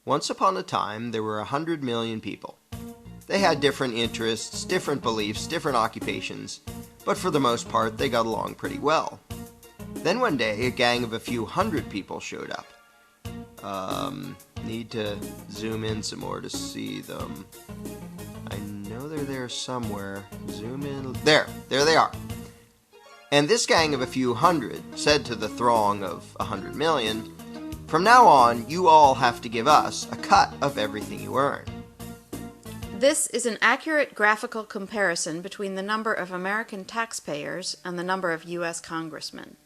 Once upon a time, there were 100 million people. They had different interests, different beliefs, different occupations, but for the most part, they got along pretty well. Then one day, a gang of a few hundred people showed up. Need to zoom in some more to see them. I know they're there somewhere. Zoom in. There they are. And this gang of a few hundred said to the throng of 100 million, "From now on, you all have to give us a cut of everything you earn." This is an accurate graphical comparison between the number of American taxpayers and the number of U.S. congressmen.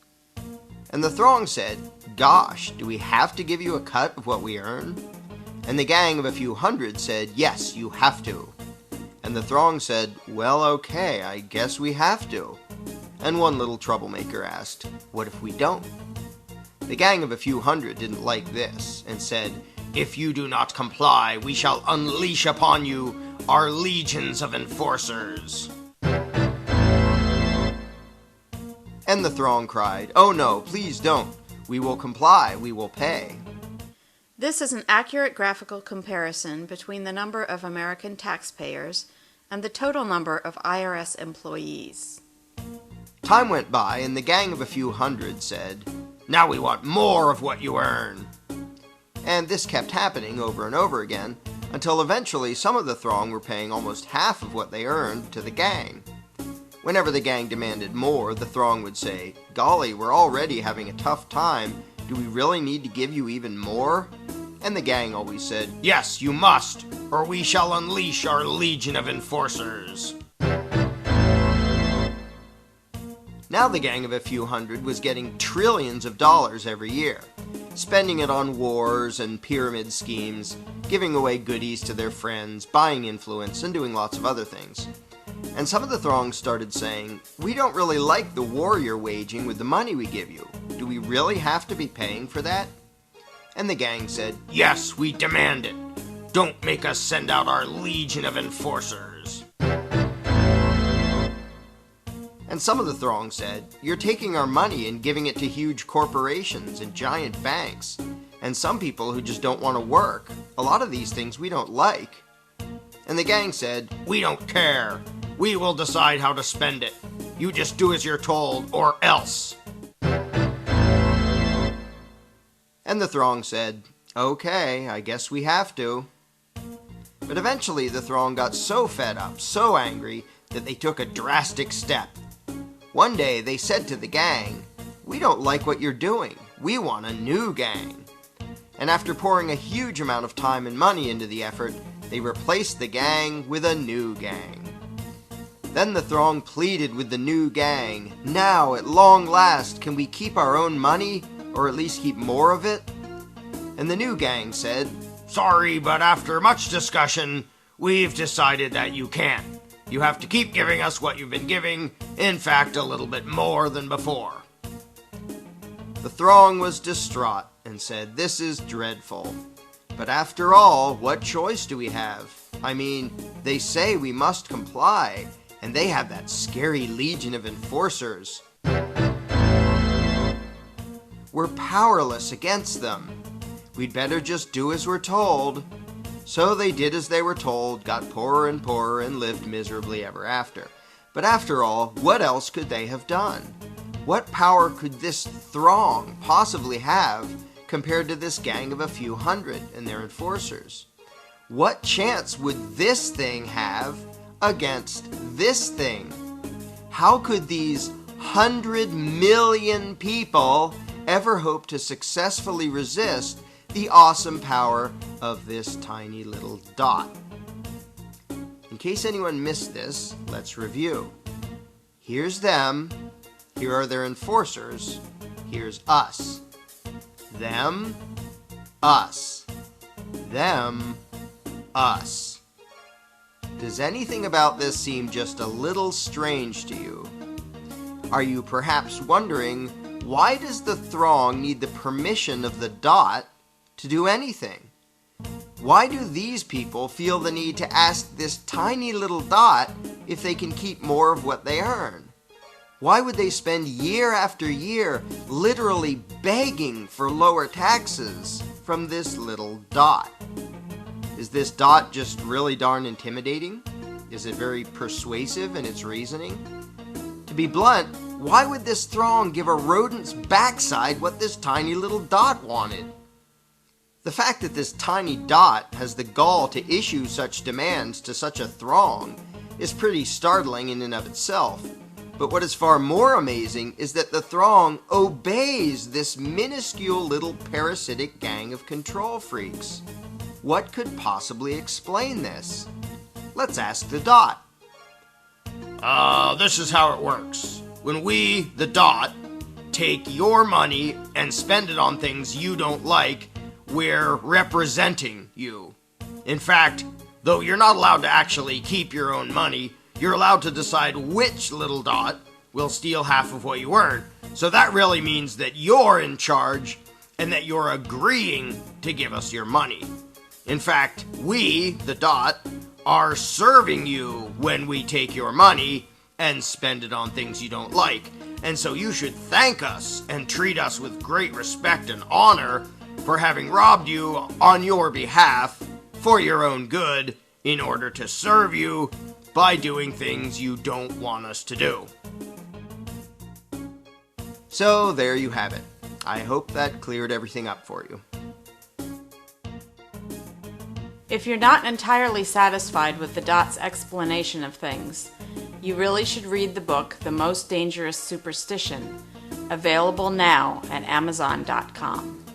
And the throng said, "Gosh, do we have to give you a cut of what we earn?" And the gang of a few hundred said, "Yes, you have to." And the throng said, "Well, okay, I guess we have to." And one little troublemaker asked, "What if we don't?" The gang of a few hundred didn't like this and said, "If you do not comply, we shall unleash upon you our legions of enforcers." And the throng cried, "Oh no, please don't. We will comply, we will pay." This is an accurate graphical comparison between the number of American taxpayers and the total number of IRS employees. Time went by, and the gang of a few hundred said, "Now we want more of what you earn." And this kept happening over and over again, until eventually some of the throng were paying almost half of what they earned to the gang. Whenever the gang demanded more, the throng would say, "Golly, we're already having a tough time. Do we really need to give you even more?" And the gang always said, "Yes, you must, or we shall unleash our legion of enforcers." Now the gang of a few hundred was getting trillions of dollars every year, spending it on wars and pyramid schemes, giving away goodies to their friends, buying influence, and doing lots of other things. And some of the throng started saying, "We don't really like the war you're waging with the money we give you. Do we really have to be paying for that?" And the gang said, "Yes, we demand it. Don't make us send out our legion of enforcers." And some of the throng said, "You're taking our money and giving it to huge corporations and giant banks, and some people who just don't want to work. A lot of these things we don't like." And the gang said, "We don't care. We will decide how to spend it. You just do as you're told, or else." And the throng said, "Okay, I guess we have to." But eventually the throng got so fed up, so angry, that they took a drastic step. One day they said to the gang, "We don't like what you're doing. We want a new gang." And after pouring a huge amount of time and money into the effort, they replaced the gang with a new gang. Then the throng pleaded with the new gang, "Now, at long last, can we keep our own money, or at least keep more of it?" And the new gang said, "Sorry, but after much discussion, we've decided that you can't. You have to keep giving us what you've been giving, in fact, a little bit more than before." The throng was distraught and said, "This is dreadful. But after all, what choice do we have? I mean, they say we must comply, and they have that scary legion of enforcers. We're powerless against them. We'd better just do as we're told." So they did as they were told, got poorer and poorer, and lived miserably ever after. But after all, what else could they have done? What power could this throng possibly have compared to this gang of a few hundred and their enforcers? What chance would this thing have against this thing? How could these 100 million people ever hope to successfully resist the awesome power of this tiny little dot? In case anyone missed this, let's review. Here's them. Here are their enforcers. Here's us. Them, us. Them, us. Does anything about this seem just a little strange to you? Are you perhaps wondering, why does the throng need the permission of the dot to do anything? Why do these people feel the need to ask this tiny little dot if they can keep more of what they earn? Why would they spend year after year literally begging for lower taxes from this little dot? Is this dot just really darn intimidating? Is it very persuasive in its reasoning? To be blunt, why would this throng give a rodent's backside what this tiny little dot wanted? The fact that this tiny dot has the gall to issue such demands to such a throng is pretty startling in and of itself. But what is far more amazing is that the throng obeys this minuscule little parasitic gang of control freaks. What could possibly explain this? Let's ask the dot. This is how it works. When we, the dot, take your money and spend it on things you don't like, we're representing you. In fact, though you're not allowed to actually keep your own money, you're allowed to decide which little dot will steal half of what you earn. So that really means that you're in charge and that you're agreeing to give us your money. In fact, we, the dot, are serving you when we take your money and spend it on things you don't like. And so you should thank us and treat us with great respect and honor for having robbed you on your behalf for your own good in order to serve you by doing things you don't want us to do. So there you have it. I hope that cleared everything up for you. If you're not entirely satisfied with the dot's explanation of things, you really should read the book The Most Dangerous Superstition, available now at Amazon.com.